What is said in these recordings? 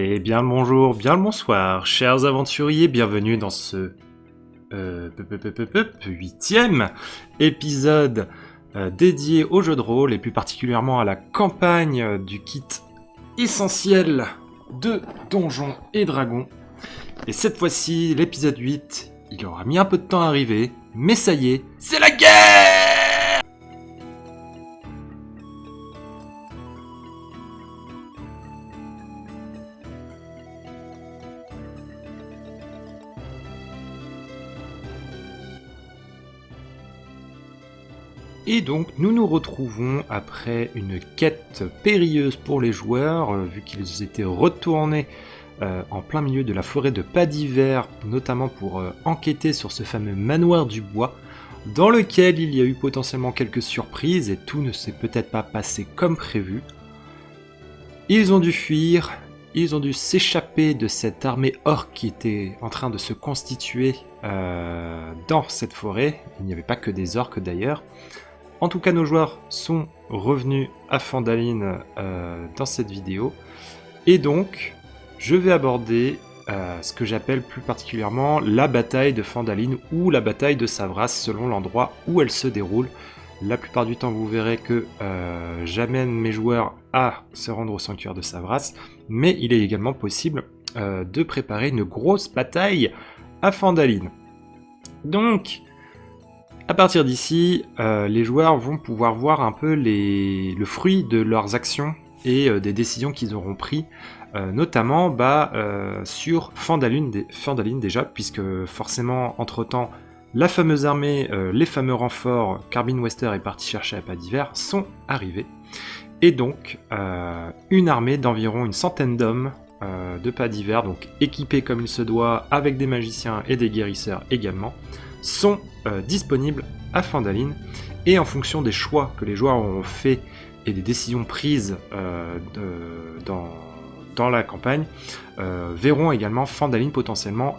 Et bien le bonjour, bien le bonsoir, chers aventuriers, bienvenue dans ce 8e épisode dédié au jeu de rôle et plus particulièrement à la campagne du kit essentiel de Donjons et Dragons. Et cette fois-ci, l'épisode 8, il aura mis un peu de temps à arriver, mais ça y est, c'est la guerre! Et donc nous nous retrouvons après une quête périlleuse pour les joueurs, vu qu'ils étaient retournés en plein milieu de la forêt de Pas d'Hiver, notamment pour enquêter sur ce fameux manoir du bois, dans lequel il y a eu potentiellement quelques surprises et tout ne s'est peut-être pas passé comme prévu. Ils ont dû fuir, ils ont dû s'échapper de cette armée orque qui était en train de se constituer dans cette forêt. Il n'y avait pas que des orques d'ailleurs. En tout cas, nos joueurs sont revenus à Phandaline dans cette vidéo. Et donc, je vais aborder ce que j'appelle plus particulièrement la bataille de Phandaline ou la bataille de Savras, selon l'endroit où elle se déroule. La plupart du temps, vous verrez que j'amène mes joueurs à se rendre au sanctuaire de Savras, mais il est également possible de préparer une grosse bataille à Phandaline. Donc, à partir d'ici, les joueurs vont pouvoir voir un peu le fruit de leurs actions et des décisions qu'ils auront prises, notamment sur Phandaline déjà, puisque forcément, entre-temps, la fameuse armée, les fameux renforts qu'Arbin Wester est parti chercher à Pas d'Hiver sont arrivés. Et donc, une armée d'environ une centaine d'hommes de Pas d'Hiver, donc équipés comme il se doit, avec des magiciens et des guérisseurs également, sont disponibles à Phandaline, et en fonction des choix que les joueurs ont fait et des décisions prises dans la campagne, verront également Phandaline potentiellement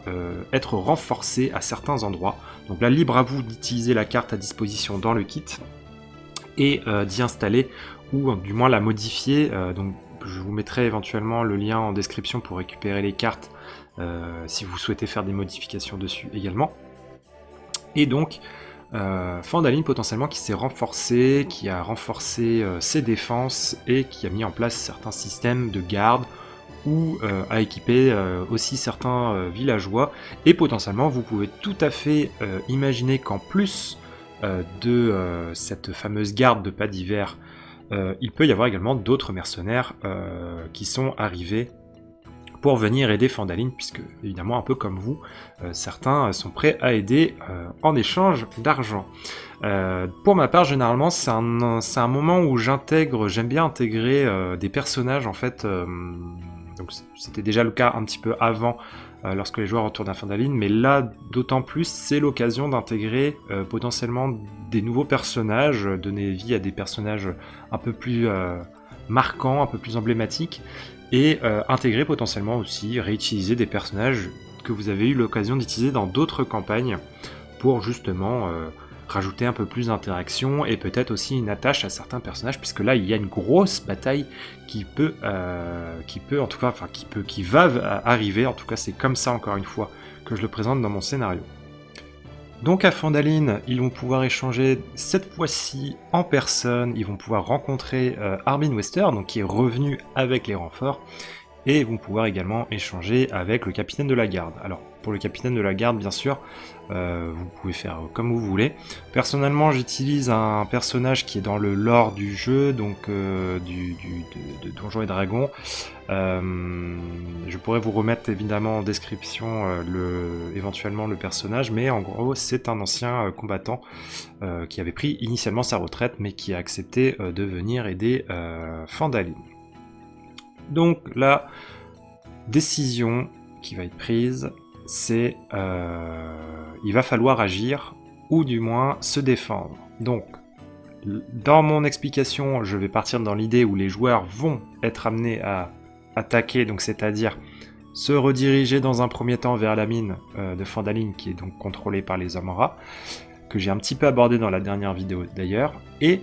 être renforcée à certains endroits. Donc là, libre à vous d'utiliser la carte à disposition dans le kit et d'y installer ou du moins la modifier. Donc je vous mettrai éventuellement le lien en description pour récupérer les cartes si vous souhaitez faire des modifications dessus également. Et donc, Phandaline potentiellement qui s'est renforcé, qui a renforcé ses défenses et qui a mis en place certains systèmes de garde ou a équipé aussi certains villageois. Et potentiellement, vous pouvez tout à fait imaginer qu'en plus de cette fameuse garde de Pas d'Hiver, il peut y avoir également d'autres mercenaires qui sont arrivés pour venir aider Phandaline, puisque, évidemment, un peu comme vous, certains sont prêts à aider en échange d'argent. Pour ma part, généralement, c'est un moment où j'aime bien intégrer des personnages, en fait. Donc c'était déjà le cas un petit peu avant, lorsque les joueurs retournent à Phandaline, mais là, d'autant plus, c'est l'occasion d'intégrer potentiellement des nouveaux personnages, donner vie à des personnages un peu plus marquants, un peu plus emblématiques, et intégrer potentiellement aussi, réutiliser des personnages que vous avez eu l'occasion d'utiliser dans d'autres campagnes pour justement rajouter un peu plus d'interaction et peut-être aussi une attache à certains personnages, puisque là il y a une grosse bataille qui va arriver. En tout cas, c'est comme ça, encore une fois, que je le présente dans mon scénario. Donc à Phandaline, ils vont pouvoir échanger cette fois-ci en personne, ils vont pouvoir rencontrer Arbin Wester, donc qui est revenu avec les renforts, et ils vont pouvoir également échanger avec le capitaine de la garde. Alors pour le capitaine de la garde, bien sûr, vous pouvez faire comme vous voulez. Personnellement, j'utilise un personnage qui est dans le lore du jeu, donc de Donjons et Dragons. Je pourrais vous remettre évidemment en description éventuellement le personnage, mais en gros c'est un ancien combattant qui avait pris initialement sa retraite, mais qui a accepté de venir aider Phandaline. Donc la décision qui va être prise, c'est il va falloir agir, ou du moins se défendre. Donc, dans mon explication, je vais partir dans l'idée où les joueurs vont être amenés à attaquer, donc c'est-à-dire se rediriger dans un premier temps vers la mine de Phandaline, qui est donc contrôlée par les hommes rats, que j'ai un petit peu abordé dans la dernière vidéo d'ailleurs, et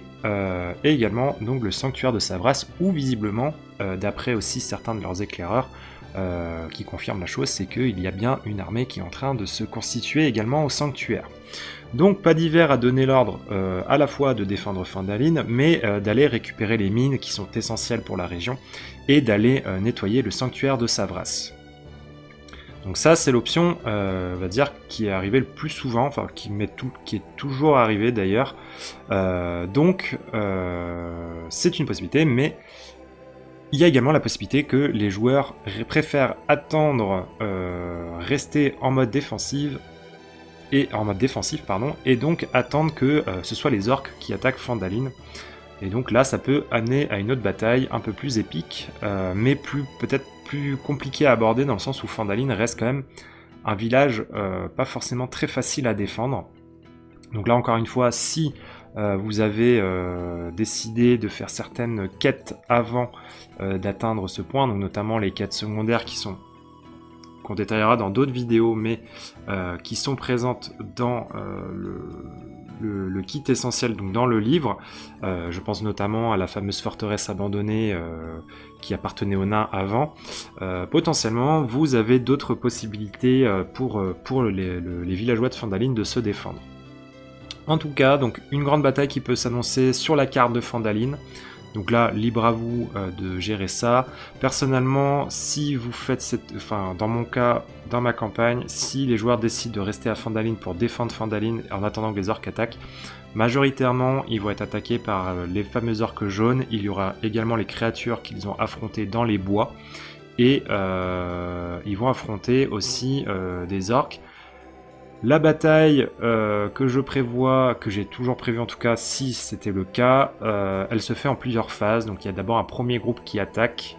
également donc le sanctuaire de Savras, où visiblement, d'après aussi certains de leurs éclaireurs, qui confirme la chose, c'est qu'il y a bien une armée qui est en train de se constituer également au sanctuaire. Donc Padivert a donné l'ordre à la fois de défendre Phandalin, mais d'aller récupérer les mines qui sont essentielles pour la région, et d'aller nettoyer le sanctuaire de Savras. Donc ça, c'est l'option, on va dire, qui est arrivée le plus souvent, enfin qui est toujours arrivée d'ailleurs. C'est une possibilité, mais il y a également la possibilité que les joueurs préfèrent attendre, rester en mode défensif, et donc attendre que ce soit les orques qui attaquent Phandalin. Et donc là, ça peut amener à une autre bataille un peu plus épique, mais peut-être plus compliqué à aborder, dans le sens où Phandalin reste quand même un village pas forcément très facile à défendre. Donc là, encore une fois, si vous avez décidé de faire certaines quêtes avant d'atteindre ce point, donc notamment les quêtes secondaires qu'on détaillera dans d'autres vidéos, mais qui sont présentes dans le kit essentiel, donc dans le livre. Je pense notamment à la fameuse forteresse abandonnée qui appartenait aux nains avant. Potentiellement, vous avez d'autres possibilités pour les villageois de Phandalin de se défendre. En tout cas, donc une grande bataille qui peut s'annoncer sur la carte de Phandalin. Donc là, libre à vous de gérer ça. Personnellement, si vous faites dans mon cas, dans ma campagne, si les joueurs décident de rester à Phandalin pour défendre Phandalin en attendant que les orques attaquent, majoritairement, ils vont être attaqués par les fameux orques jaunes. Il y aura également les créatures qu'ils ont affrontées dans les bois. Et ils vont affronter aussi des orques. La bataille que je prévois, que j'ai toujours prévu en tout cas si c'était le cas, elle se fait en plusieurs phases. Donc il y a d'abord un premier groupe qui attaque,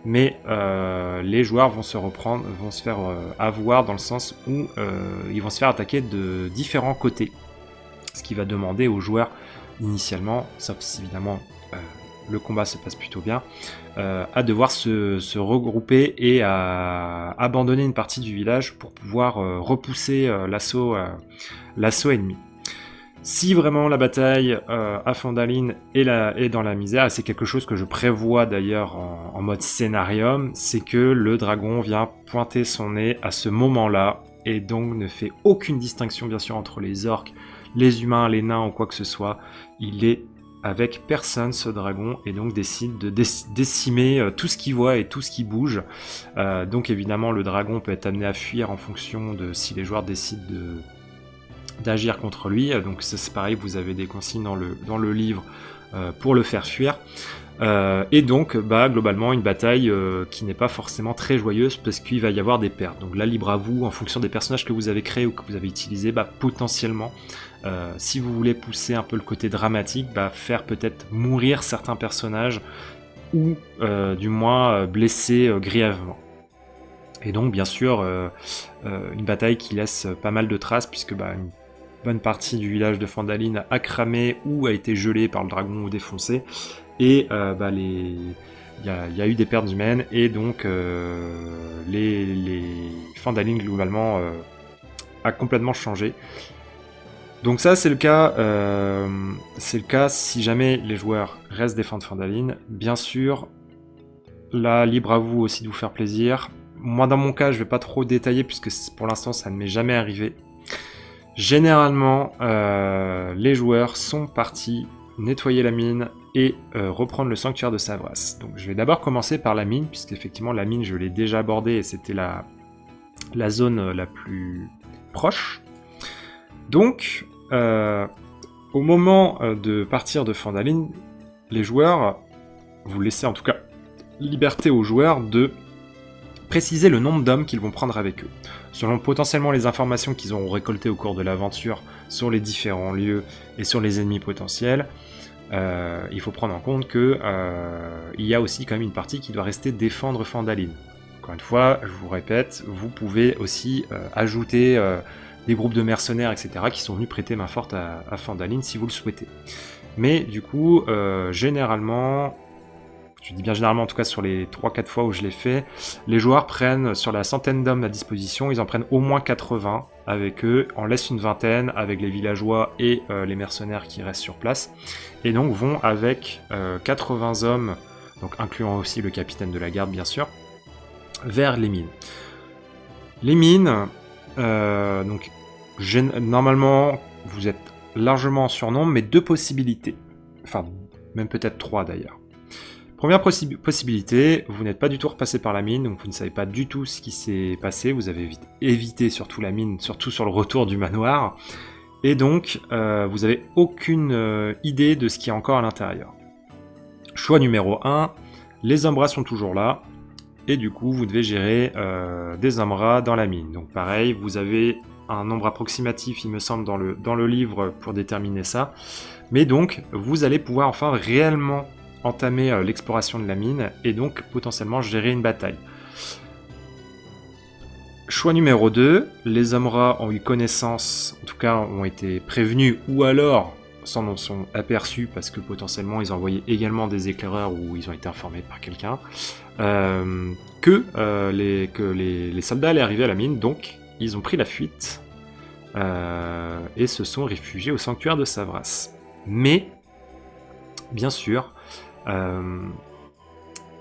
mais les joueurs vont se faire avoir, dans le sens où ils vont se faire attaquer de différents côtés. Ce qui va demander aux joueurs initialement, sauf si évidemment le combat se passe plutôt bien, à devoir se regrouper et à abandonner une partie du village pour pouvoir repousser l'assaut ennemi. Si vraiment la bataille à Phandalin est dans la misère, et c'est quelque chose que je prévois d'ailleurs en mode scénarium, c'est que le dragon vient pointer son nez à ce moment-là, et donc ne fait aucune distinction bien sûr entre les orques, les humains, les nains ou quoi que ce soit. Il est avec personne, ce dragon, et donc décide de décimer tout ce qu'il voit et tout ce qui bouge. Donc évidemment, le dragon peut être amené à fuir en fonction de si les joueurs décident d'agir contre lui. Donc c'est pareil, vous avez des consignes dans le livre pour le faire fuir. Et donc, globalement, une bataille qui n'est pas forcément très joyeuse, parce qu'il va y avoir des pertes. Donc là, libre à vous, en fonction des personnages que vous avez créés ou que vous avez utilisés, potentiellement, si vous voulez pousser un peu le côté dramatique, faire peut-être mourir certains personnages, ou du moins blesser grièvement. Et donc, bien sûr, une bataille qui laisse pas mal de traces, puisque une bonne partie du village de Phandalin a cramé ou a été gelé par le dragon ou défoncé. Et il y a eu des pertes humaines, et donc les Phandalin globalement a complètement changé. Donc ça c'est le cas si jamais les joueurs restent défendre Phandalin. Bien sûr, là libre à vous aussi de vous faire plaisir. Moi dans mon cas je vais pas trop détailler, puisque pour l'instant ça ne m'est jamais arrivé. Généralement les joueurs sont partis nettoyer la mine et reprendre le sanctuaire de Savras. Donc je vais d'abord commencer par la mine, puisqu'effectivement la mine je l'ai déjà abordée et c'était la zone la plus proche. Donc au moment de partir de Phandalin, les joueurs, vous laissez en tout cas liberté aux joueurs de préciser le nombre d'hommes qu'ils vont prendre avec eux, selon potentiellement les informations qu'ils auront récoltées au cours de l'aventure sur les différents lieux et sur les ennemis potentiels. Il faut prendre en compte que il y a aussi quand même une partie qui doit rester défendre Phandalin. Encore une fois, je vous répète, vous pouvez aussi ajouter des groupes de mercenaires, etc., qui sont venus prêter main forte à Phandalin si vous le souhaitez. Mais du coup, généralement, je dis bien généralement, en tout cas sur les 3-4 fois où je l'ai fait, les joueurs prennent sur la centaine d'hommes à disposition, ils en prennent au moins 80 avec eux, en laissent une vingtaine avec les villageois et les mercenaires qui restent sur place, et donc vont avec 80 hommes, donc incluant aussi le capitaine de la garde bien sûr, vers les mines. Les mines, donc normalement vous êtes largement en surnombre, mais 2 possibilités, enfin même peut-être 3 d'ailleurs. Première possibilité, vous n'êtes pas du tout repassé par la mine, donc vous ne savez pas du tout ce qui s'est passé, vous avez évité surtout la mine, surtout sur le retour du manoir, et donc vous n'avez aucune idée de ce qu'il y a encore à l'intérieur. Choix numéro 1, les Umbra sont toujours là, et du coup vous devez gérer des Umbra dans la mine. Donc pareil, vous avez un nombre approximatif, il me semble, dans le livre pour déterminer ça, mais donc vous allez pouvoir enfin réellement entamer l'exploration de la mine et donc potentiellement gérer une bataille. Choix numéro 2, les Umbra ont eu connaissance, en tout cas ont été prévenus ou alors s'en en sont aperçus parce que potentiellement ils envoyaient également des éclaireurs ou ils ont été informés par quelqu'un que les soldats allaient arriver à la mine, donc ils ont pris la fuite et se sont réfugiés au sanctuaire de Savras. Mais, bien sûr,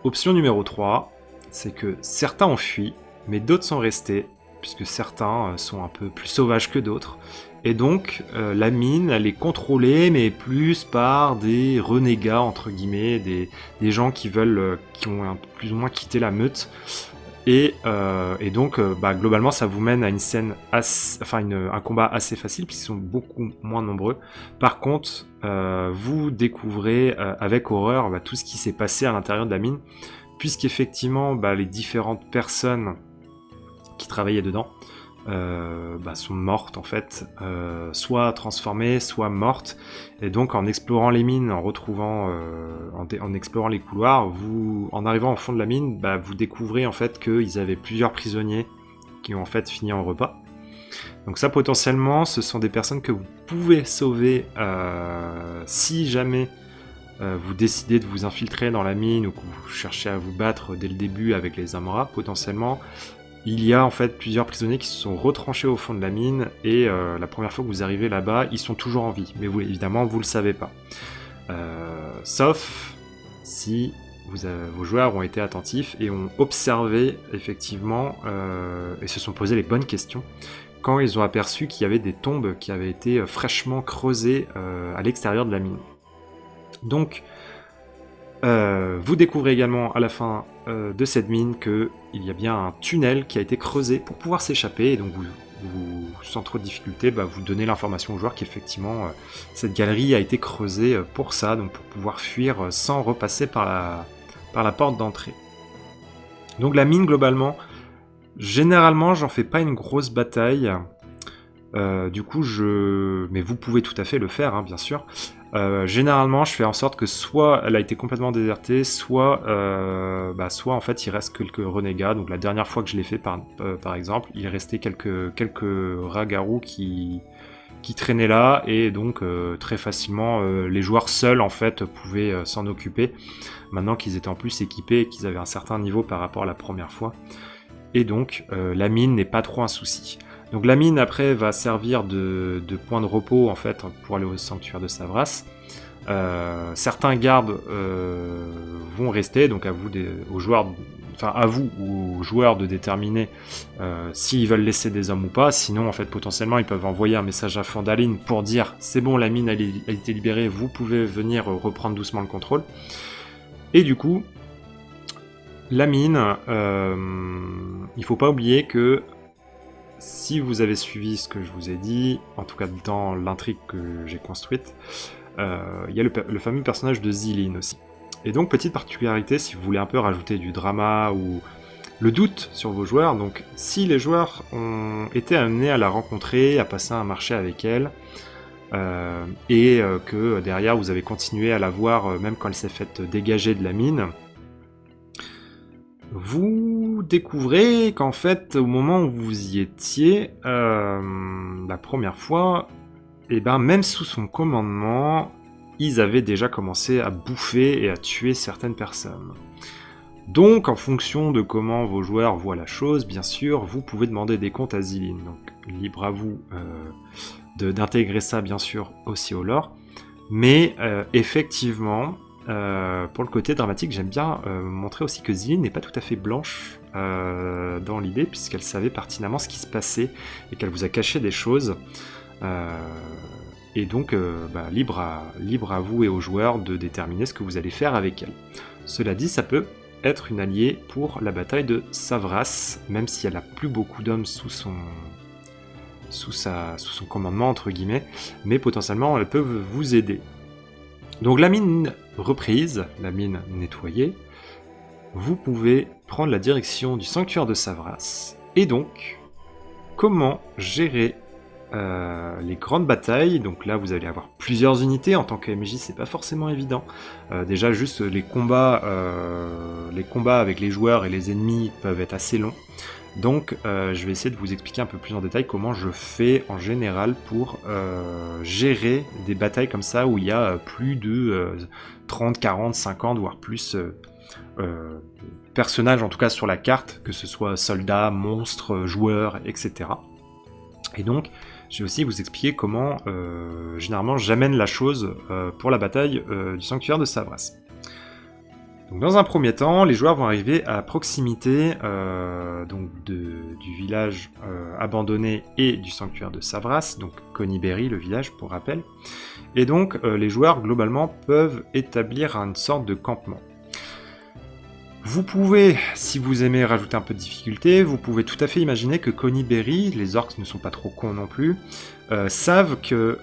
option numéro 3, c'est que certains ont fui, mais d'autres sont restés, puisque certains sont un peu plus sauvages que d'autres. Et donc, la mine, elle est contrôlée, mais plus par des renégats, entre guillemets, des gens qui ont plus ou moins quitté la meute. Et donc, globalement, ça vous mène à une scène, un combat assez facile, puisqu'ils sont beaucoup moins nombreux. Par contre, vous découvrez avec horreur tout ce qui s'est passé à l'intérieur de la mine, puisqu'effectivement, les différentes personnes qui travaillaient dedans sont mortes en fait, soit transformées, soit mortes. Et donc en explorant les mines, en retrouvant, en explorant les couloirs, en arrivant au fond de la mine, vous découvrez en fait qu'ils avaient plusieurs prisonniers qui ont en fait fini en repas. Donc ça potentiellement, ce sont des personnes que vous pouvez sauver si jamais vous décidez de vous infiltrer dans la mine ou que vous cherchez à vous battre dès le début avec les Umbra, potentiellement. Il y a en fait plusieurs prisonniers qui se sont retranchés au fond de la mine et la première fois que vous arrivez là-bas, ils sont toujours en vie. Mais évidemment, vous le savez pas. Sauf si vos joueurs ont été attentifs et ont observé effectivement et se sont posé les bonnes questions quand ils ont aperçu qu'il y avait des tombes qui avaient été fraîchement creusées à l'extérieur de la mine. Donc, vous découvrez également à la fin de cette mine qu'il y a bien un tunnel qui a été creusé pour pouvoir s'échapper, et donc vous sans trop de difficulté, vous donnez l'information aux joueurs qu'effectivement cette galerie a été creusée pour ça, donc pour pouvoir fuir sans repasser par la porte d'entrée. Donc la mine globalement, généralement j'en fais pas une grosse bataille, du coup mais vous pouvez tout à fait le faire, bien sûr. Généralement, je fais en sorte que soit elle a été complètement désertée, soit en fait il reste quelques renégats. Donc la dernière fois que je l'ai fait, par exemple, il restait quelques ragarous qui traînaient là, et donc très facilement les joueurs seuls en fait pouvaient s'en occuper. Maintenant qu'ils étaient en plus équipés et qu'ils avaient un certain niveau par rapport à la première fois. Et donc la mine n'est pas trop un souci. Donc la mine après va servir de point de repos en fait pour aller au sanctuaire de Savras. Certains gardes vont rester, donc à vous ou aux joueurs de déterminer s'ils veulent laisser des hommes ou pas. Sinon en fait potentiellement ils peuvent envoyer un message à Fandaline pour dire c'est bon, la mine a été libérée, vous pouvez venir reprendre doucement le contrôle. Et du coup la mine, il faut pas oublier que si vous avez suivi ce que je vous ai dit, en tout cas dans l'intrigue que j'ai construite, il y a le fameux personnage de Zilin aussi. Et donc, petite particularité, si vous voulez un peu rajouter du drama ou le doute sur vos joueurs, donc si les joueurs ont été amenés à la rencontrer, à passer un marché avec elle, et que derrière vous avez continué à la voir même quand elle s'est faite dégager de la mine, vous découvrez qu'en fait, au moment où vous y étiez, la première fois, même sous son commandement, ils avaient déjà commencé à bouffer et à tuer certaines personnes. Donc, en fonction de comment vos joueurs voient la chose, bien sûr, vous pouvez demander des comptes à Zilin. Donc, libre à vous d'intégrer ça, bien sûr, aussi au lore. Mais, effectivement... pour le côté dramatique, j'aime bien montrer aussi que Zilin n'est pas tout à fait blanche dans l'idée, puisqu'elle savait pertinemment ce qui se passait et qu'elle vous a caché des choses. Et donc, libre à vous et aux joueurs de déterminer ce que vous allez faire avec elle. Cela dit, ça peut être une alliée pour la bataille de Savras, même si elle n'a plus beaucoup d'hommes sous son commandement, entre guillemets, mais potentiellement, elles peuvent vous aider. Donc la mine reprise, la mine nettoyée, vous pouvez prendre la direction du sanctuaire de Savras. Et donc, comment gérer les grandes batailles? Donc là, vous allez avoir plusieurs unités. En tant que MJ, c'est pas forcément évident. Déjà, juste les combats avec les joueurs et les ennemis peuvent être assez longs. Donc, je vais essayer de vous expliquer un peu plus en détail comment je fais en général pour gérer des batailles comme ça où il y a plus de 30, 40, 50, voire plus personnages en tout cas sur la carte, que ce soit soldats, monstres, joueurs, etc. Et donc, je vais aussi vous expliquer comment généralement j'amène la chose pour la bataille du sanctuaire de Savras. Donc, dans un premier temps, les joueurs vont arriver à proximité du village abandonné et du sanctuaire de Savras, donc Conyberry, le village pour rappel. Et donc les joueurs globalement peuvent établir une sorte de campement. Vous pouvez, si vous aimez rajouter un peu de difficulté, vous pouvez tout à fait imaginer que Conyberry, les orcs ne sont pas trop cons non plus, savent qu'il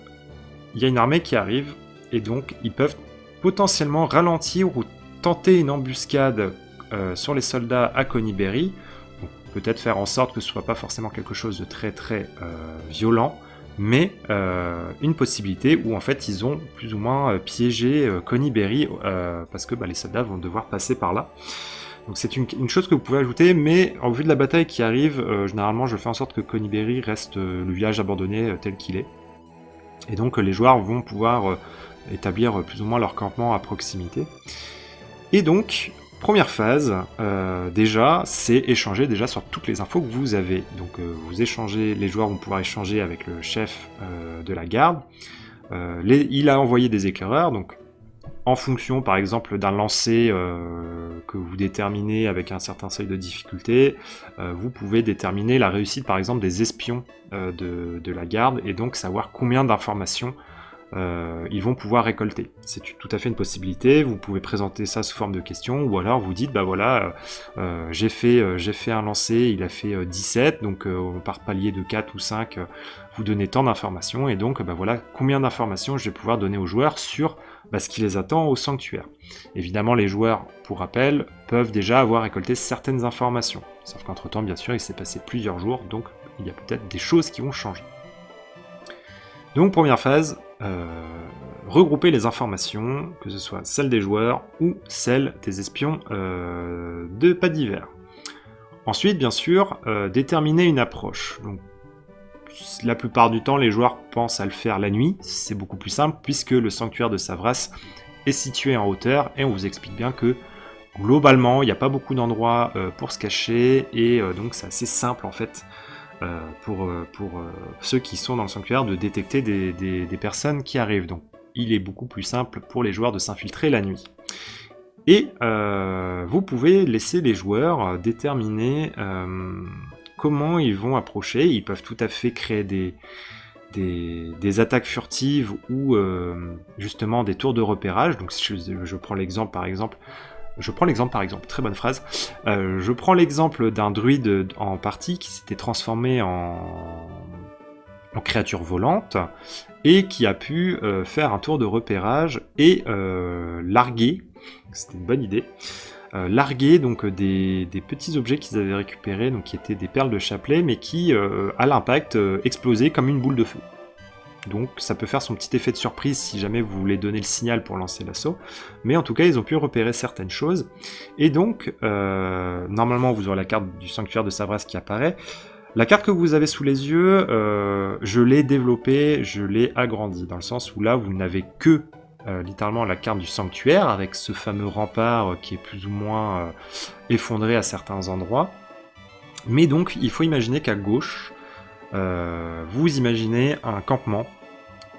y a une armée qui arrive, et donc ils peuvent potentiellement ralentir ou tenter une embuscade sur les soldats à Conyberry, peut-être faire en sorte que ce soit pas forcément quelque chose de très très violent, mais une possibilité où en fait ils ont plus ou moins piégé Conyberry parce que les soldats vont devoir passer par là. Donc c'est une chose que vous pouvez ajouter, mais en vue de la bataille qui arrive, généralement je fais en sorte que Conyberry reste le village abandonné tel qu'il est. Et donc les joueurs vont pouvoir établir plus ou moins leur campement à proximité. Et donc, première phase, déjà, c'est échanger déjà sur toutes les infos que vous avez. Donc les joueurs vont pouvoir échanger avec le chef de la garde. Il a envoyé des éclaireurs, donc en fonction par exemple d'un lancer que vous déterminez avec un certain seuil de difficulté, vous pouvez déterminer la réussite par exemple des espions de la garde et donc savoir combien d'informations ils vont pouvoir récolter. C'est tout à fait une possibilité. Vous pouvez présenter ça sous forme de questions ou alors vous dites j'ai fait un lancer, il a fait 17, donc par palier de 4 ou 5 vous donnez tant d'informations et donc voilà combien d'informations je vais pouvoir donner aux joueurs sur ce qui les attend au sanctuaire. Évidemment les joueurs, pour rappel, peuvent déjà avoir récolté certaines informations, sauf qu'entre temps bien sûr il s'est passé plusieurs jours, donc il y a peut-être des choses qui vont changer. Donc première phase, regrouper les informations, que ce soit celles des joueurs ou celles des espions de Pas d'Hiver. Ensuite, bien sûr, déterminer une approche. Donc, la plupart du temps, les joueurs pensent à le faire la nuit. C'est beaucoup plus simple puisque le sanctuaire de Savras est situé en hauteur et on vous explique bien que globalement, il n'y a pas beaucoup d'endroits pour se cacher et donc c'est assez simple en fait. Pour ceux qui sont dans le sanctuaire de détecter des personnes qui arrivent. Donc il est beaucoup plus simple pour les joueurs de s'infiltrer la nuit. Et vous pouvez laisser les joueurs déterminer comment ils vont approcher. Ils peuvent tout à fait créer des attaques furtives ou justement des tours de repérage. Donc je prends l'exemple par exemple, très bonne phrase. Je prends l'exemple d'un druide en partie qui s'était transformé en créature volante et qui a pu faire un tour de repérage et larguer, c'était une bonne idée, larguer donc des petits objets qu'ils avaient récupérés, donc qui étaient des perles de chapelet, mais qui à l'impact explosaient comme une boule de feu. Donc ça peut faire son petit effet de surprise si jamais vous voulez donner le signal pour lancer l'assaut. Mais en tout cas, ils ont pu repérer certaines choses. Et donc, normalement, vous aurez la carte du sanctuaire de Savras qui apparaît. La carte que vous avez sous les yeux, je l'ai développée, je l'ai agrandie. Dans le sens où là, vous n'avez que littéralement la carte du sanctuaire, avec ce fameux rempart qui est plus ou moins effondré à certains endroits. Mais donc, il faut imaginer qu'à gauche, vous imaginez un campement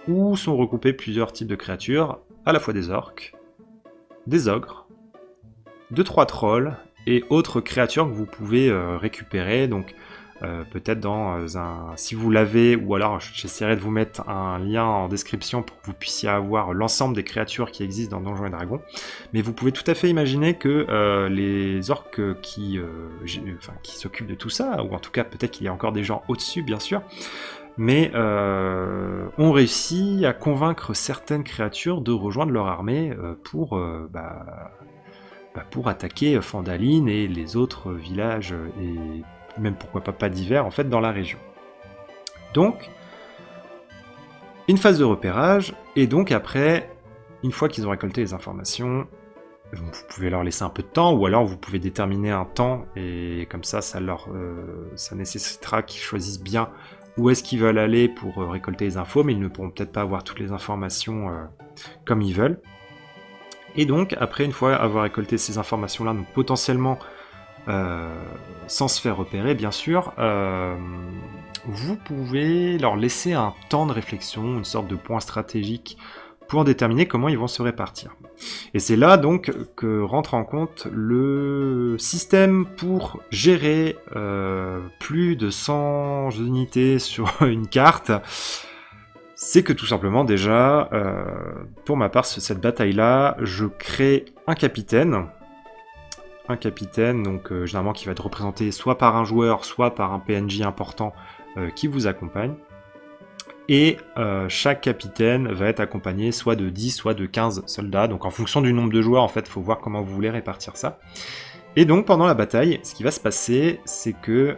où sont regroupés plusieurs types de créatures, à la fois des orques, des ogres, 2-3 trolls et autres créatures que vous pouvez récupérer. Donc peut-être dans un... Si vous l'avez, ou alors j'essaierai de vous mettre un lien en description pour que vous puissiez avoir l'ensemble des créatures qui existent dans Donjons et Dragons. Mais vous pouvez tout à fait imaginer que les orques qui s'occupent de tout ça, ou en tout cas peut-être qu'il y a encore des gens au-dessus bien sûr, mais ont réussi à convaincre certaines créatures de rejoindre leur armée pour attaquer Phandalin et les autres villages et même pourquoi pas d'hiver en fait dans la région. Donc une phase de repérage, et donc après, une fois qu'ils ont récolté les informations, vous pouvez leur laisser un peu de temps, ou alors vous pouvez déterminer un temps, et comme ça ça nécessitera qu'ils choisissent bien où est-ce qu'ils veulent aller pour récolter les infos, mais ils ne pourront peut-être pas avoir toutes les informations comme ils veulent. Et donc après, une fois avoir récolté ces informations là, donc potentiellement sans se faire repérer bien sûr, vous pouvez leur laisser un temps de réflexion, une sorte de point stratégique pour déterminer comment ils vont se répartir. Et c'est là donc que rentre en compte le système pour gérer plus de 100 unités sur une carte. C'est que tout simplement déjà, pour ma part, cette bataille-là, je crée un capitaine, donc généralement qui va être représenté soit par un joueur, soit par un PNJ important qui vous accompagne. Et chaque capitaine va être accompagné soit de 10, soit de 15 soldats. Donc en fonction du nombre de joueurs, en fait, il faut voir comment vous voulez répartir ça. Et donc pendant la bataille, ce qui va se passer, c'est que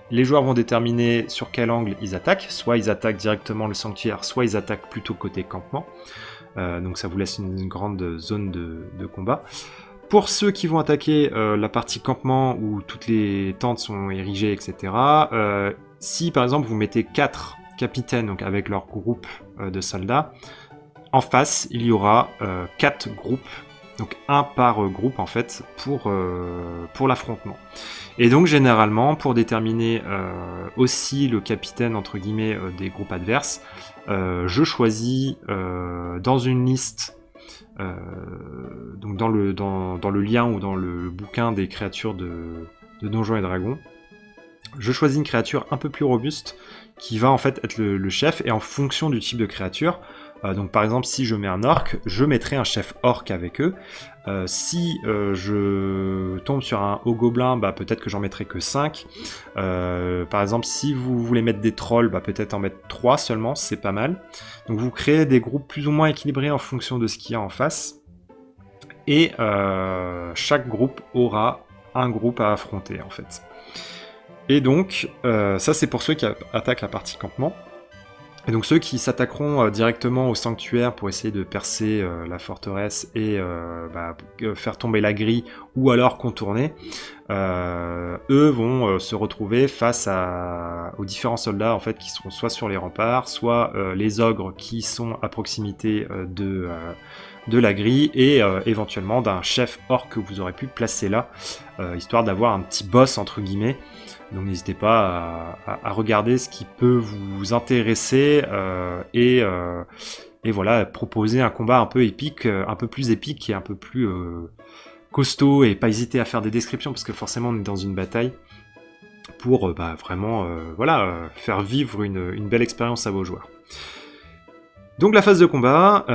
les joueurs vont déterminer sur quel angle ils attaquent. Soit ils attaquent directement le sanctuaire, soit ils attaquent plutôt côté campement. Donc ça vous laisse une grande zone de combat. Pour ceux qui vont attaquer la partie campement où toutes les tentes sont érigées, etc., si par exemple vous mettez 4 capitaines donc avec leur groupe de soldats, en face il y aura 4 groupes, donc un par groupe en fait, pour l'affrontement. Et donc généralement, pour déterminer aussi le capitaine entre guillemets des groupes adverses, je choisis dans une liste, donc dans le lien ou dans le bouquin des créatures de Donjons et Dragons, je choisis une créature un peu plus robuste qui va en fait être le chef, et en fonction du type de créature, donc par exemple si je mets un orc, je mettrai un chef orc avec eux. Si je tombe sur un haut-gobelin, peut-être que j'en mettrai que 5. Par exemple si vous voulez mettre des trolls, peut-être en mettre 3 seulement, c'est pas mal. Donc vous créez des groupes plus ou moins équilibrés en fonction de ce qu'il y a en face. Et chaque groupe aura un groupe à affronter en fait. Et donc, ça c'est pour ceux qui attaquent la partie campement. Et donc ceux qui s'attaqueront directement au sanctuaire pour essayer de percer la forteresse et faire tomber la grille, ou alors contourner, eux vont se retrouver face aux différents soldats en fait, qui seront soit sur les remparts, soit les ogres qui sont à proximité de la grille, et éventuellement d'un chef orc que vous aurez pu placer là, histoire d'avoir un petit boss entre guillemets. Donc n'hésitez pas à regarder ce qui peut vous intéresser et voilà, proposer un combat un peu épique, un peu plus épique et un peu plus costaud, et pas hésiter à faire des descriptions parce que forcément on est dans une bataille pour vraiment faire vivre une belle expérience à vos joueurs. Donc la phase de combat,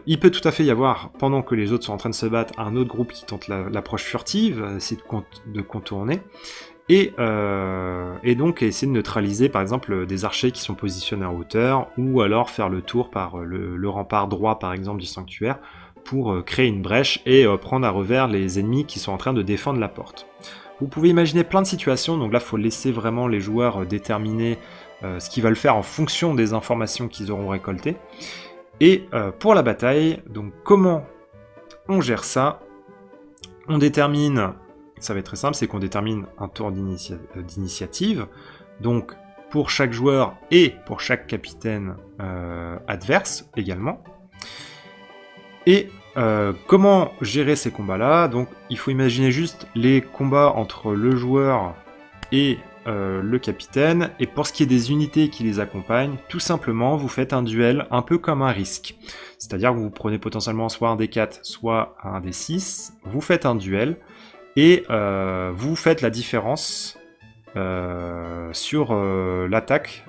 il peut tout à fait y avoir, pendant que les autres sont en train de se battre, un autre groupe qui tente l'approche furtive, essayer de contourner. Et donc essayer de neutraliser par exemple des archers qui sont positionnés en hauteur, ou alors faire le tour par le rempart droit par exemple du sanctuaire pour créer une brèche et prendre à revers les ennemis qui sont en train de défendre la porte. Vous pouvez imaginer plein de situations, donc là il faut laisser vraiment les joueurs déterminer ce qu'ils veulent faire en fonction des informations qu'ils auront récoltées. Et pour la bataille, donc comment on gère ça? On détermine... Ça va être très simple, c'est qu'on détermine un tour d'initiative, donc pour chaque joueur et pour chaque capitaine adverse également. Et comment gérer ces combats-là? Donc il faut imaginer juste les combats entre le joueur et le capitaine, et pour ce qui est des unités qui les accompagnent, tout simplement vous faites un duel un peu comme un risque. C'est-à-dire que vous prenez potentiellement soit un des 4, soit un des 6, vous faites un duel, et vous faites la différence sur l'attaque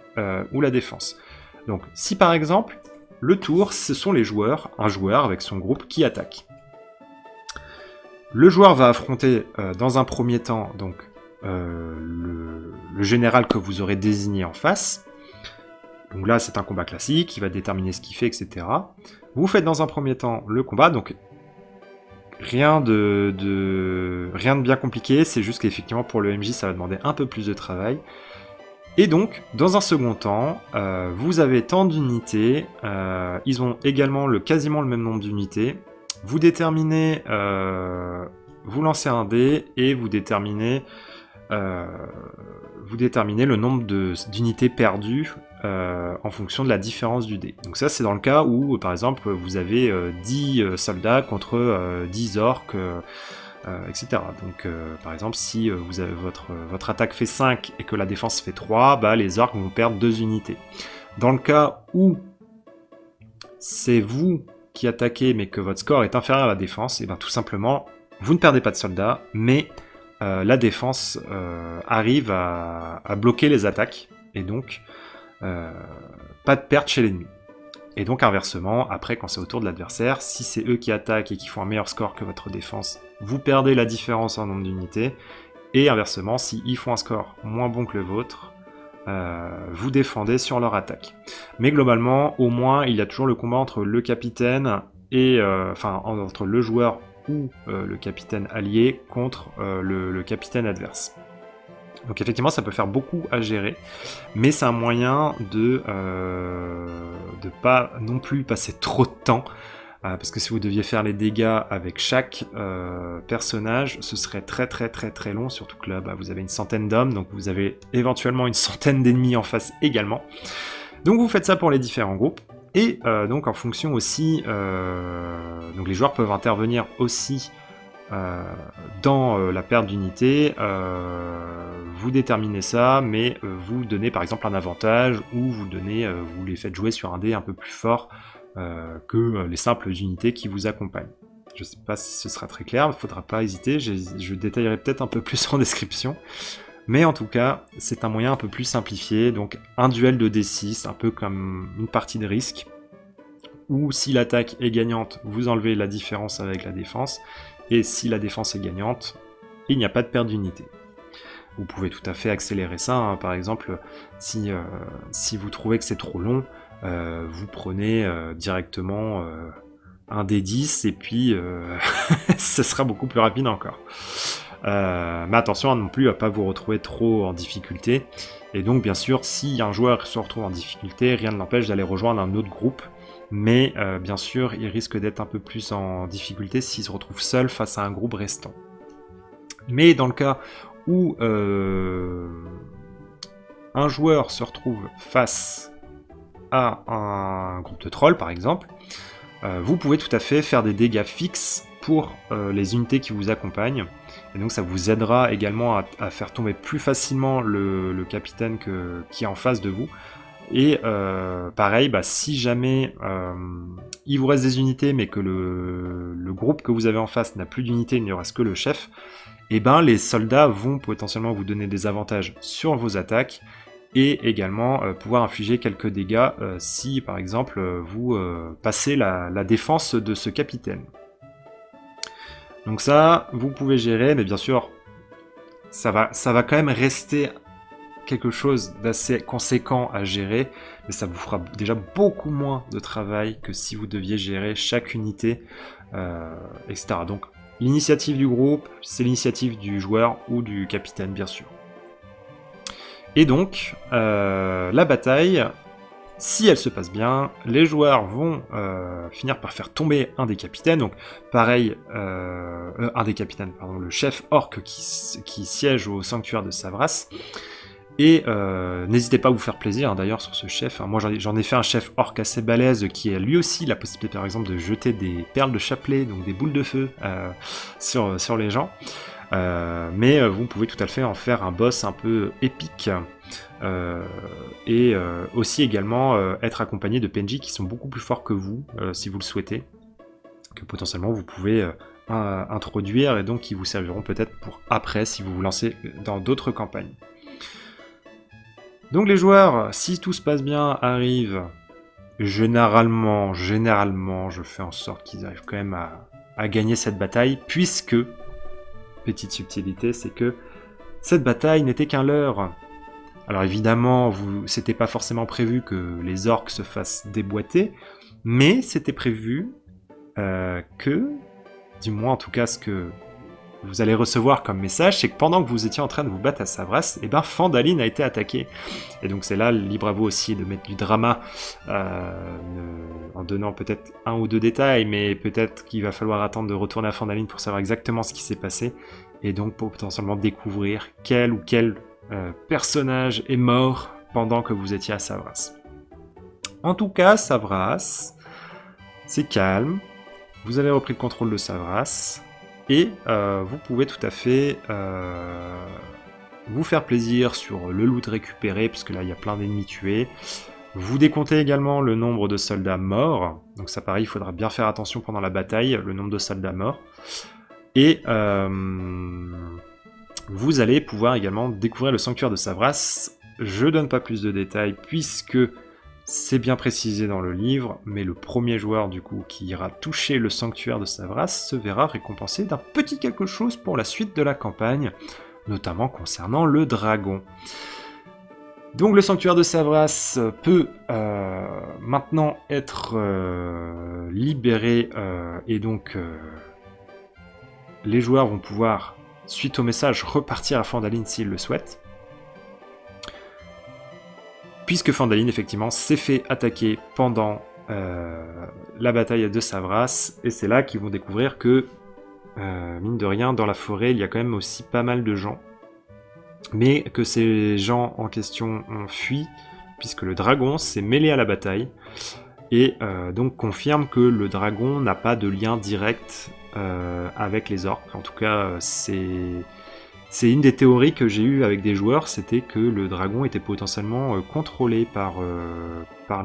ou la défense. Donc si par exemple, le tour, ce sont les joueurs, un joueur avec son groupe qui attaque. Le joueur va affronter dans un premier temps donc, le général que vous aurez désigné en face. Donc là, c'est un combat classique, il va déterminer ce qu'il fait, etc. Vous faites dans un premier temps le combat, donc rien de bien compliqué, c'est juste qu'effectivement pour le MJ, ça va demander un peu plus de travail. Et donc, dans un second temps, vous avez tant d'unités, ils ont également quasiment le même nombre d'unités. Vous déterminez, vous lancez un dé et vous déterminez le nombre d'unités perdues en fonction de la différence du dé. Donc ça, c'est dans le cas où, par exemple, vous avez 10 soldats contre 10 orques, etc. Donc, par exemple, si vous avez votre attaque fait 5 et que la défense fait 3, bah, les orques vont perdre 2 unités. Dans le cas où c'est vous qui attaquez mais que votre score est inférieur à la défense, et ben tout simplement, vous ne perdez pas de soldats, mais la défense arrive à bloquer les attaques, et donc pas de perte chez l'ennemi. Et donc inversement, après quand c'est au tour de l'adversaire, si c'est eux qui attaquent et qui font un meilleur score que votre défense, vous perdez la différence en nombre d'unités, et inversement, si ils font un score moins bon que le vôtre, vous défendez sur leur attaque. Mais globalement, au moins, il y a toujours le combat entre le capitaine et entre le joueur ou le capitaine allié contre le capitaine adverse. Donc effectivement, ça peut faire beaucoup à gérer, mais c'est un moyen de pas non plus passer trop de temps, parce que si vous deviez faire les dégâts avec chaque personnage, ce serait très très très très long, surtout que là, vous avez une centaine d'hommes, donc vous avez éventuellement une centaine d'ennemis en face également. Donc vous faites ça pour les différents groupes, et donc en fonction aussi, donc les joueurs peuvent intervenir aussi dans la perte d'unité, vous déterminez ça, mais vous donnez par exemple un avantage, ou vous les faites jouer sur un dé un peu plus fort que les simples unités qui vous accompagnent. Je ne sais pas si ce sera très clair, il ne faudra pas hésiter, je détaillerai peut-être un peu plus en description. Mais en tout cas, c'est un moyen un peu plus simplifié, donc un duel de D6, un peu comme une partie de risque, où si l'attaque est gagnante, vous enlevez la différence avec la défense, et si la défense est gagnante, il n'y a pas de perte d'unité. Vous pouvez tout à fait accélérer ça, hein. Par exemple, si vous trouvez que c'est trop long, vous prenez directement un D10, et puis ce sera beaucoup plus rapide encore. Mais attention non plus à pas vous retrouver trop en difficulté, et donc bien sûr si un joueur se retrouve en difficulté, rien ne l'empêche d'aller rejoindre un autre groupe, mais bien sûr il risque d'être un peu plus en difficulté s'il se retrouve seul face à un groupe restant. Mais dans le cas où un joueur se retrouve face à un groupe de trolls par exemple, vous pouvez tout à fait faire des dégâts fixes pour les unités qui vous accompagnent, et donc ça vous aidera également à faire tomber plus facilement le capitaine qui est en face de vous. Et pareil, si jamais il vous reste des unités mais que le groupe que vous avez en face n'a plus d'unités, il ne reste que le chef, et les soldats vont potentiellement vous donner des avantages sur vos attaques, et également pouvoir infliger quelques dégâts si par exemple vous passez la défense de ce capitaine. Donc ça, vous pouvez gérer, mais bien sûr, ça va quand même rester quelque chose d'assez conséquent à gérer, mais ça vous fera déjà beaucoup moins de travail que si vous deviez gérer chaque unité, etc. Donc l'initiative du groupe, c'est l'initiative du joueur ou du capitaine, bien sûr. Et donc, la bataille, si elle se passe bien, les joueurs vont finir par faire tomber un des capitaines. Donc, pareil, un des capitaines, pardon, le chef orc qui siège au sanctuaire de Savras. Et n'hésitez pas à vous faire plaisir, hein, d'ailleurs, sur ce chef. Moi, j'en ai fait un chef orc assez balèze qui a lui aussi la possibilité, par exemple, de jeter des perles de chapelet, donc des boules de feu, sur les gens. Mais vous pouvez tout à fait en faire un boss un peu épique, et aussi également être accompagné de PNJ qui sont beaucoup plus forts que vous, si vous le souhaitez, que potentiellement vous pouvez introduire, et donc qui vous serviront peut-être pour après si vous vous lancez dans d'autres campagnes. Donc les joueurs, si tout se passe bien, arrivent généralement, je fais en sorte qu'ils arrivent quand même à gagner cette bataille, puisque, petite subtilité, c'est que cette bataille n'était qu'un leurre. Alors évidemment, c'était pas forcément prévu que les orques se fassent déboîter, mais c'était prévu que, du moins en tout cas ce que vous allez recevoir comme message, c'est que pendant que vous étiez en train de vous battre à Savras, Phandalin a été attaqué. Et donc c'est là, libre à vous aussi de mettre du drama, en donnant peut-être un ou deux détails, mais peut-être qu'il va falloir attendre de retourner à Phandalin pour savoir exactement ce qui s'est passé, et donc pour potentiellement découvrir quel ou quel personnage est mort pendant que vous étiez à Savras. En tout cas, Savras, c'est calme, vous avez repris le contrôle de Savras, et vous pouvez tout à fait vous faire plaisir sur le loot récupéré, parce que là il y a plein d'ennemis tués. Vous décomptez également le nombre de soldats morts, donc ça pareil, il faudra bien faire attention pendant la bataille, le nombre de soldats morts. Et vous allez pouvoir également découvrir le sanctuaire de Savras. Je donne pas plus de détails puisque c'est bien précisé dans le livre, mais le premier joueur du coup qui ira toucher le sanctuaire de Savras se verra récompensé d'un petit quelque chose pour la suite de la campagne, notamment concernant le dragon. Donc le sanctuaire de Savras peut maintenant être libéré, et donc les joueurs vont pouvoir, suite au message, repartir à Phandalin s'ils le souhaitent. Puisque Phandalin, effectivement, s'est fait attaquer pendant la bataille de Savras, et c'est là qu'ils vont découvrir que, mine de rien, dans la forêt, il y a quand même aussi pas mal de gens, mais que ces gens en question ont fui, puisque le dragon s'est mêlé à la bataille, et donc confirme que le dragon n'a pas de lien direct avec les orques. En tout cas, c'est une des théories que j'ai eues avec des joueurs, c'était que le dragon était potentiellement contrôlé par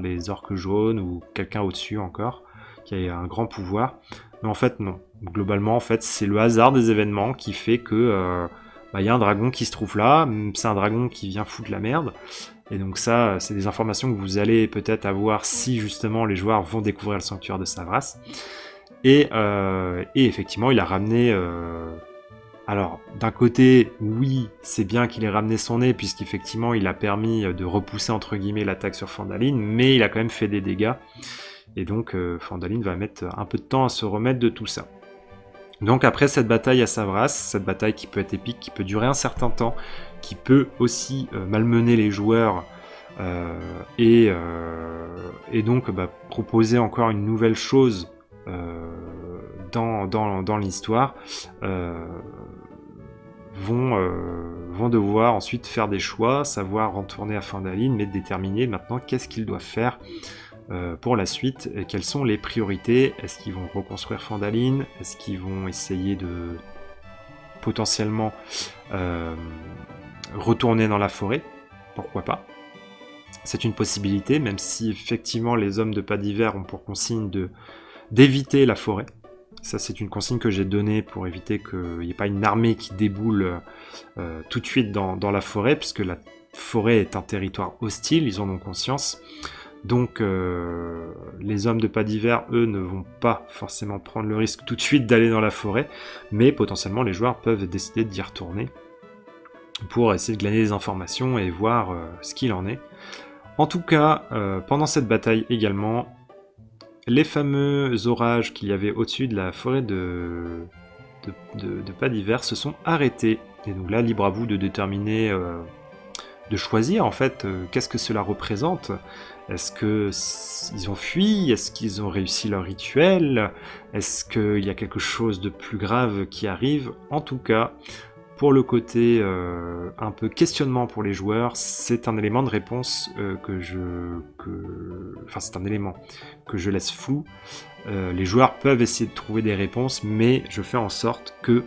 les orques jaunes ou quelqu'un au-dessus encore, qui a un grand pouvoir. Mais en fait, non. Globalement, en fait, c'est le hasard des événements qui fait que y a un dragon qui se trouve là, c'est un dragon qui vient foutre la merde. Et donc ça, c'est des informations que vous allez peut-être avoir si justement les joueurs vont découvrir le sanctuaire de Savras. Et effectivement, il a ramené... Alors, d'un côté, oui, c'est bien qu'il ait ramené son nez, puisqu'effectivement, il a permis de repousser, entre guillemets, l'attaque sur Phandalin, mais il a quand même fait des dégâts. Et donc, Phandalin va mettre un peu de temps à se remettre de tout ça. Donc après cette bataille à Savras, cette bataille qui peut être épique, qui peut durer un certain temps, qui peut aussi malmener les joueurs, et donc proposer encore une nouvelle chose dans l'histoire, vont devoir ensuite faire des choix, savoir retourner à Phandalin, mais déterminer maintenant qu'est-ce qu'ils doivent faire pour la suite, et quelles sont les priorités. Est-ce qu'ils vont reconstruire Phandalin? Est-ce qu'ils vont essayer de potentiellement retourner dans la forêt? Pourquoi pas? C'est une possibilité, même si effectivement les hommes de pas d'hiver ont pour consigne d'éviter la forêt. Ça, c'est une consigne que j'ai donnée pour éviter qu'il n'y ait pas une armée qui déboule tout de suite dans la forêt, puisque la forêt est un territoire hostile, ils en ont conscience. Donc les hommes de pas d'hiver, eux, ne vont pas forcément prendre le risque tout de suite d'aller dans la forêt, mais potentiellement les joueurs peuvent décider d'y retourner pour essayer de glaner des informations et voir ce qu'il en est. En tout cas, pendant cette bataille également, les fameux orages qu'il y avait au-dessus de la forêt de pas d'hiver se sont arrêtés. Et donc là, libre à vous de déterminer, de choisir en fait qu'est-ce que cela représente. Est-ce qu'ils ont fui? Est-ce qu'ils ont réussi leur rituel? Est-ce qu'il y a quelque chose de plus grave qui arrive? En tout cas, pour le côté un peu questionnement pour les joueurs, c'est un élément de réponse c'est un élément que je laisse flou. Les joueurs peuvent essayer de trouver des réponses, mais je fais en sorte que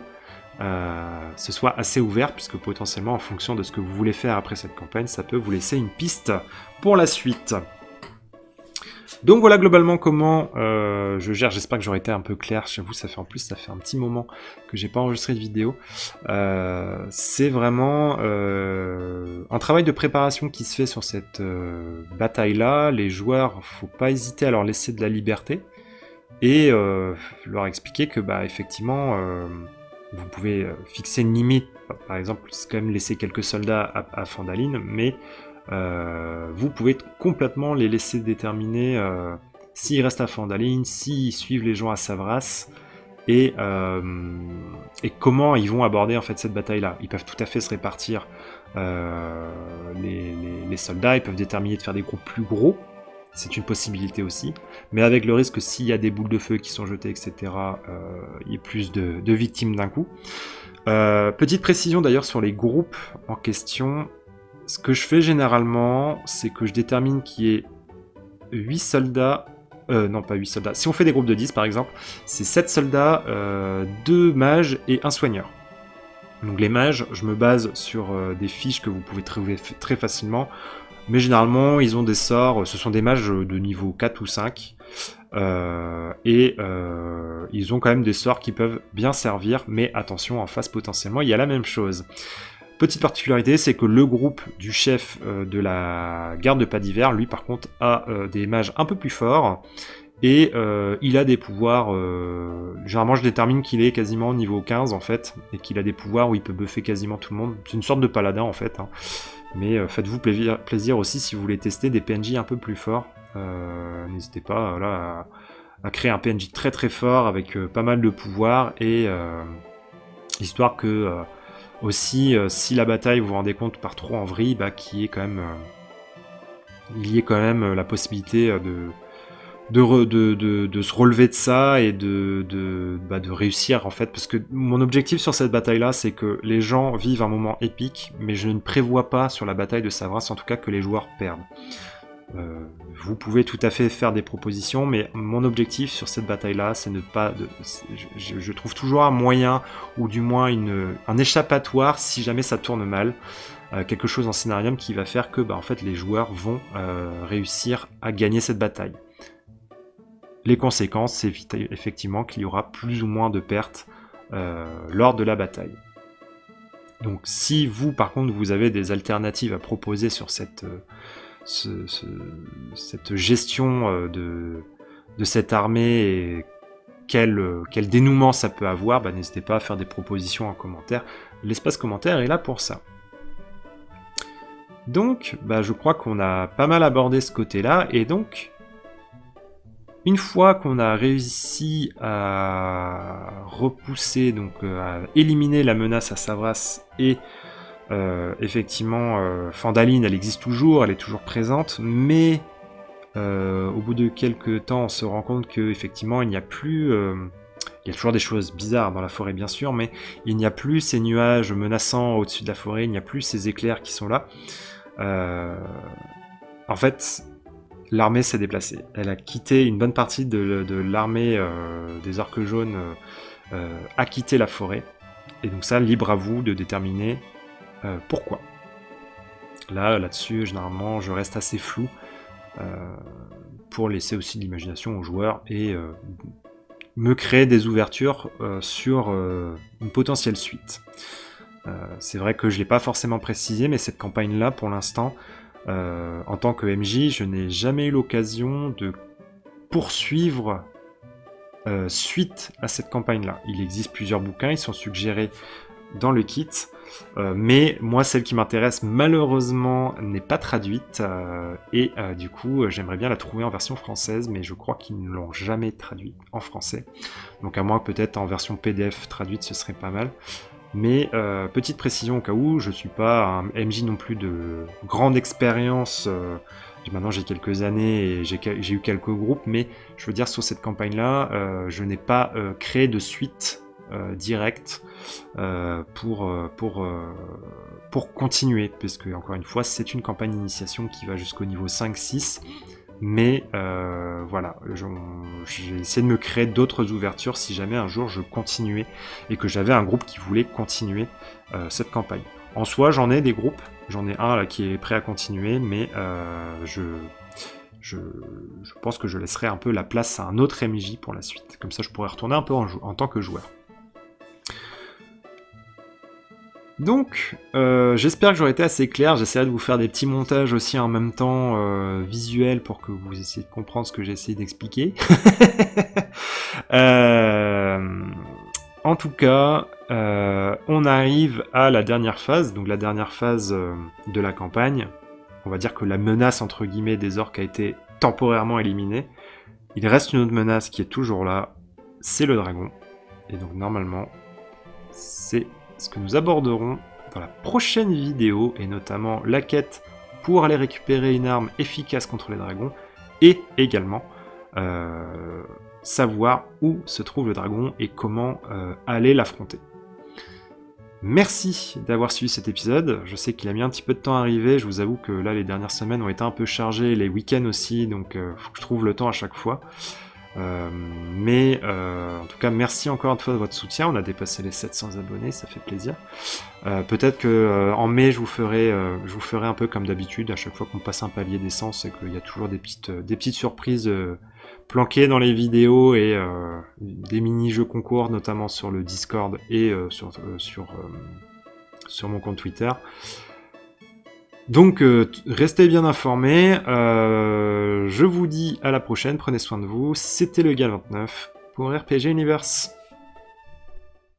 ce soit assez ouvert, puisque potentiellement, en fonction de ce que vous voulez faire après cette campagne, ça peut vous laisser une piste pour la suite. Donc voilà globalement comment je gère. J'espère que j'aurai été un peu clair. J'avoue, ça fait un petit moment que j'ai pas enregistré de vidéo. C'est vraiment un travail de préparation qui se fait sur cette bataille-là. Les joueurs, faut pas hésiter à leur laisser de la liberté et leur expliquer que effectivement vous pouvez fixer une limite. Par exemple, c'est quand même laisser quelques soldats à Phandalin, mais vous pouvez complètement les laisser déterminer s'ils restent à Phandalin, s'ils suivent les gens à Savras, et comment ils vont aborder en fait cette bataille-là. Ils peuvent tout à fait se répartir les soldats, ils peuvent déterminer de faire des groupes plus gros, c'est une possibilité aussi, mais avec le risque que s'il y a des boules de feu qui sont jetées, etc., il y ait plus de victimes d'un coup. Petite précision d'ailleurs sur les groupes en question. Ce que je fais généralement, c'est que je détermine qu'il y ait 8 soldats. Non, pas 8 soldats. Si on fait des groupes de 10 par exemple, c'est 7 soldats, 2 mages et 1 soigneur. Donc les mages, je me base sur des fiches que vous pouvez trouver très facilement. Mais généralement, ils ont des sorts, ce sont des mages de niveau 4 ou 5. Ils ont quand même des sorts qui peuvent bien servir. Mais attention, en face potentiellement, il y a la même chose. Petite particularité, c'est que le groupe du chef de la garde de pas d'hiver, lui par contre, a des mages un peu plus forts, et il a des pouvoirs, généralement je détermine qu'il est quasiment niveau 15 en fait, et qu'il a des pouvoirs où il peut buffer quasiment tout le monde. C'est une sorte de paladin en fait, hein. Mais faites-vous plaisir aussi si vous voulez tester des PNJ un peu plus forts. N'hésitez pas là, à créer un PNJ très très fort avec pas mal de pouvoirs, et histoire que... aussi, si la bataille, vous vous rendez compte, part trop en vrille, qu'il y ait quand même, la possibilité de se relever de ça et de réussir en fait. Parce que mon objectif sur cette bataille-là, c'est que les gens vivent un moment épique, mais je ne prévois pas sur la bataille de Savras, en tout cas, que les joueurs perdent. Vous pouvez tout à fait faire des propositions, mais mon objectif sur cette bataille-là, c'est ne pas... Je trouve toujours un moyen, ou du moins un échappatoire, si jamais ça tourne mal. Quelque chose en scénarium qui va faire que en fait, les joueurs vont réussir à gagner cette bataille. Les conséquences, c'est effectivement qu'il y aura plus ou moins de pertes lors de la bataille. Donc si vous, par contre, vous avez des alternatives à proposer sur cette gestion de cette armée et quel dénouement ça peut avoir, n'hésitez pas à faire des propositions en commentaire. L'espace commentaire est là pour ça. Donc, je crois qu'on a pas mal abordé ce côté-là, et donc, une fois qu'on a réussi à repousser, donc à éliminer la menace à Savras, et effectivement, Phandalin, elle existe toujours, elle est toujours présente, mais au bout de quelques temps, on se rend compte qu'effectivement, il n'y a plus... il y a toujours des choses bizarres dans la forêt, bien sûr, mais il n'y a plus ces nuages menaçants au-dessus de la forêt, il n'y a plus ces éclairs qui sont là. En fait, l'armée s'est déplacée. Elle a quitté une bonne partie de l'armée des Orques Jaunes, a quitté la forêt. Et donc ça, libre à vous de déterminer pourquoi. Là-dessus, généralement, je reste assez flou pour laisser aussi de l'imagination aux joueurs et me créer des ouvertures sur une potentielle suite. C'est vrai que je ne l'ai pas forcément précisé, mais cette campagne-là, pour l'instant, en tant que MJ, je n'ai jamais eu l'occasion de poursuivre suite à cette campagne-là. Il existe plusieurs bouquins, ils sont suggérés dans le kit, mais moi, celle qui m'intéresse, malheureusement, n'est pas traduite, et du coup, j'aimerais bien la trouver en version française, mais je crois qu'ils ne l'ont jamais traduite en français. Donc à moins que peut-être en version PDF traduite, ce serait pas mal. Mais petite précision au cas où, je suis pas un MJ non plus de grande expérience. Maintenant j'ai quelques années et j'ai eu quelques groupes, mais je veux dire sur cette campagne-là, je n'ai pas créé de suite directe pour continuer, parce que encore une fois c'est une campagne d'initiation qui va jusqu'au niveau 5-6. Mais voilà, j'ai essayé de me créer d'autres ouvertures si jamais un jour je continuais et que j'avais un groupe qui voulait continuer cette campagne. En soi, j'en ai des groupes, j'en ai un là qui est prêt à continuer, mais je pense que je laisserai un peu la place à un autre MJ pour la suite. Comme ça, je pourrais retourner un peu en tant que joueur. Donc, j'espère que j'aurai été assez clair. J'essaierai de vous faire des petits montages aussi en même temps visuels pour que vous essayiez de comprendre ce que j'ai essayé d'expliquer. En tout cas, on arrive à la dernière phase, donc la dernière phase de la campagne. On va dire que la menace entre guillemets des orques a été temporairement éliminée. Il reste une autre menace qui est toujours là, c'est le dragon. Et donc normalement, c'est ce que nous aborderons dans la prochaine vidéo, et notamment la quête pour aller récupérer une arme efficace contre les dragons, et également savoir où se trouve le dragon et comment aller l'affronter. Merci d'avoir suivi cet épisode. Je sais qu'il a mis un petit peu de temps à arriver. Je vous avoue que là, les dernières semaines ont été un peu chargées, les week-ends aussi, donc faut que je trouve le temps à chaque fois. En tout cas, merci encore une fois de votre soutien. On a dépassé les 700 abonnés, ça fait plaisir. Peut-être que en mai, je vous ferai un peu comme d'habitude, à chaque fois qu'on passe un palier d'essence, et qu'il y a toujours des petites surprises planquées dans les vidéos, et des mini-jeux concours, notamment sur le Discord et sur mon compte Twitter. Donc, restez bien informés. Je vous dis à la prochaine. Prenez soin de vous. C'était le Gal29 pour RPG Universe.